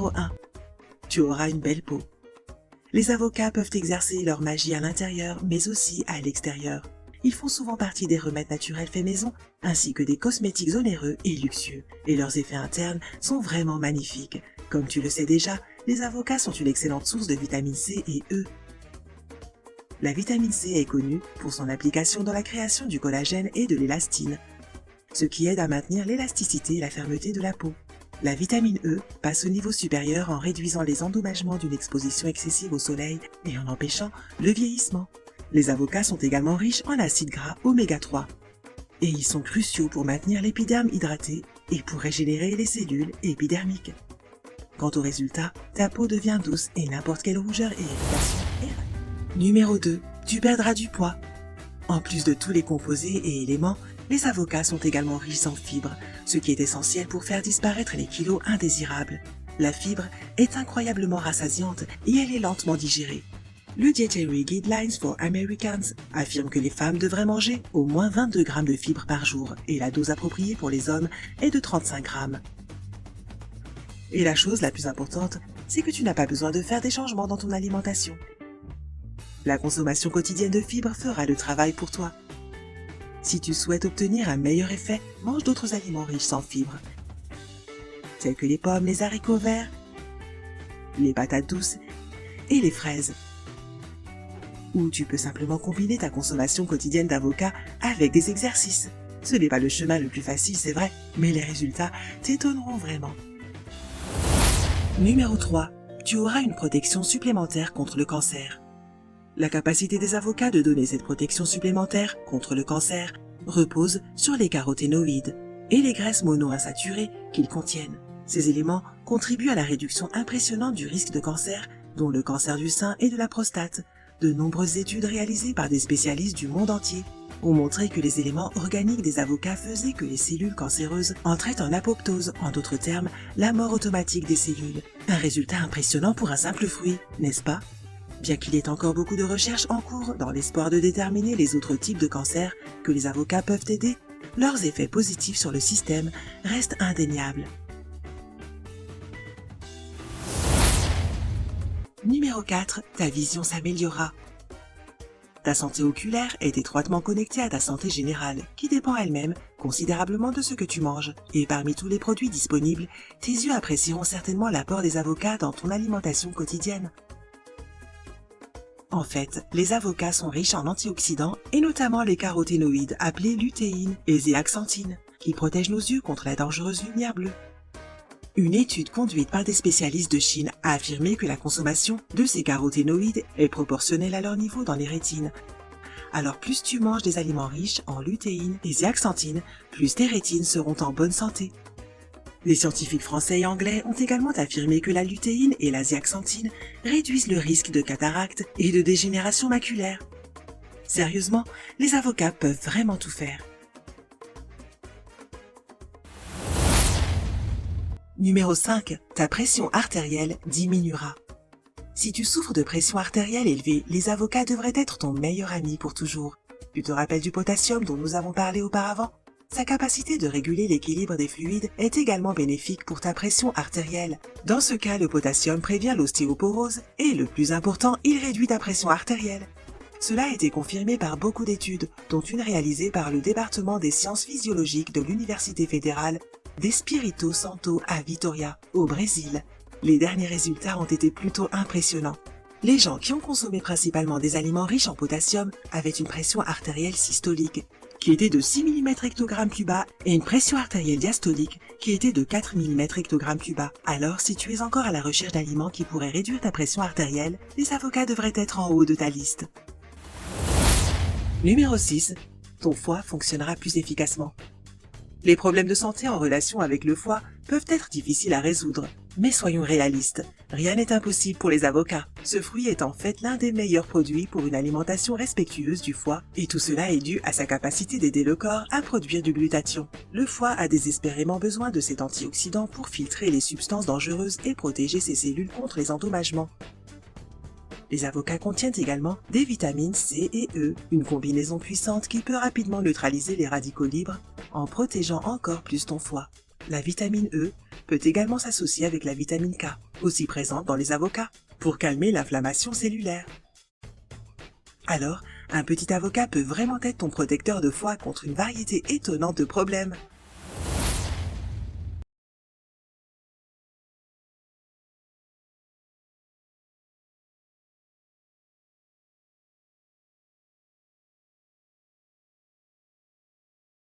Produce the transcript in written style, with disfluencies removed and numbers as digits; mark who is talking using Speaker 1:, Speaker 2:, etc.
Speaker 1: Numéro 1. Tu auras une belle peau. Les avocats peuvent exercer leur magie à l'intérieur, mais aussi à l'extérieur. Ils font souvent partie des remèdes naturels faits maison, ainsi que des cosmétiques onéreux et luxueux, et leurs effets internes sont vraiment magnifiques. Comme tu le sais déjà, les avocats sont une excellente source de vitamine C et E. La vitamine C est connue pour son application dans la création du collagène et de l'élastine, ce qui aide à maintenir l'élasticité et la fermeté de la peau. La vitamine E passe au niveau supérieur en réduisant les endommagements d'une exposition excessive au soleil et en empêchant le vieillissement. Les avocats sont également riches en acides gras oméga 3 et ils sont cruciaux pour maintenir l'épiderme hydraté et pour régénérer les cellules épidermiques. Quant au résultat, ta peau devient douce et n'importe quelle rougeur et irritation est... Numéro 2. Tu perdras du poids. En plus de tous les composés et éléments, les avocats sont également riches en fibres, ce qui est essentiel pour faire disparaître les kilos indésirables. La fibre est incroyablement rassasiante et elle est lentement digérée. Le Dietary Guidelines for Americans affirme que les femmes devraient manger au moins 22 grammes de fibres par jour et la dose appropriée pour les hommes est de 35 grammes. Et la chose la plus importante, c'est que tu n'as pas besoin de faire des changements dans ton alimentation. La consommation quotidienne de fibres fera le travail pour toi. Si tu souhaites obtenir un meilleur effet, mange d'autres aliments riches en fibres, tels que les pommes, les haricots verts, les patates douces et les fraises. Ou tu peux simplement combiner ta consommation quotidienne d'avocats avec des exercices. Ce n'est pas le chemin le plus facile, c'est vrai, mais les résultats t'étonneront vraiment. Numéro 3. Tu auras une protection supplémentaire contre le cancer. La capacité des avocats de donner cette protection supplémentaire contre le cancer repose sur les caroténoïdes et les graisses monoinsaturées qu'ils contiennent. Ces éléments contribuent à la réduction impressionnante du risque de cancer, dont le cancer du sein et de la prostate. De nombreuses études réalisées par des spécialistes du monde entier ont montré que les éléments organiques des avocats faisaient que les cellules cancéreuses entraient en apoptose, en d'autres termes, la mort automatique des cellules. Un résultat impressionnant pour un simple fruit, n'est-ce pas ? Bien qu'il y ait encore beaucoup de recherches en cours dans l'espoir de déterminer les autres types de cancers que les avocats peuvent aider, leurs effets positifs sur le système restent indéniables. Numéro 4. Ta vision s'améliorera. Ta santé oculaire est étroitement connectée à ta santé générale, qui dépend elle-même considérablement de ce que tu manges. Et parmi tous les produits disponibles, tes yeux apprécieront certainement l'apport des avocats dans ton alimentation quotidienne. En fait, les avocats sont riches en antioxydants et notamment les caroténoïdes appelés lutéine et zéaxanthine, qui protègent nos yeux contre la dangereuse lumière bleue. Une étude conduite par des spécialistes de Chine a affirmé que la consommation de ces caroténoïdes est proportionnelle à leur niveau dans les rétines. Alors plus tu manges des aliments riches en lutéine et zéaxanthine, plus tes rétines seront en bonne santé. Les scientifiques français et anglais ont également affirmé que la lutéine et la zéaxanthine réduisent le risque de cataracte et de dégénération maculaire. Sérieusement, les avocats peuvent vraiment tout faire. Numéro 5. Ta pression artérielle diminuera. Si tu souffres de pression artérielle élevée, les avocats devraient être ton meilleur ami pour toujours. Tu te rappelles du potassium dont nous avons parlé auparavant ? Sa capacité de réguler l'équilibre des fluides est également bénéfique pour ta pression artérielle. Dans ce cas, le potassium prévient l'ostéoporose et, le plus important, il réduit ta pression artérielle. Cela a été confirmé par beaucoup d'études, dont une réalisée par le département des sciences physiologiques de l'Université fédérale d'Espírito Santo à Vitória, au Brésil. Les derniers résultats ont été plutôt impressionnants. Les gens qui ont consommé principalement des aliments riches en potassium avaient une pression artérielle systolique qui était de 6 mm hectogrammes plus bas et une pression artérielle diastolique qui était de 4 mm hectogrammes plus bas. Alors, si tu es encore à la recherche d'aliments qui pourraient réduire ta pression artérielle, les avocats devraient être en haut de ta liste. Numéro 6. Ton foie fonctionnera plus efficacement. Les problèmes de santé en relation avec le foie peuvent être difficiles à résoudre, mais soyons réalistes, rien n'est impossible pour les avocats. Ce fruit est en fait l'un des meilleurs produits pour une alimentation respectueuse du foie, et tout cela est dû à sa capacité d'aider le corps à produire du glutathion. Le foie a désespérément besoin de cet antioxydant pour filtrer les substances dangereuses et protéger ses cellules contre les endommagements. Les avocats contiennent également des vitamines C et E, une combinaison puissante qui peut rapidement neutraliser les radicaux libres en protégeant encore plus ton foie. La vitamine E peut également s'associer avec la vitamine K, aussi présente dans les avocats, pour calmer l'inflammation cellulaire. Alors, un petit avocat peut vraiment être ton protecteur de foie contre une variété étonnante de problèmes.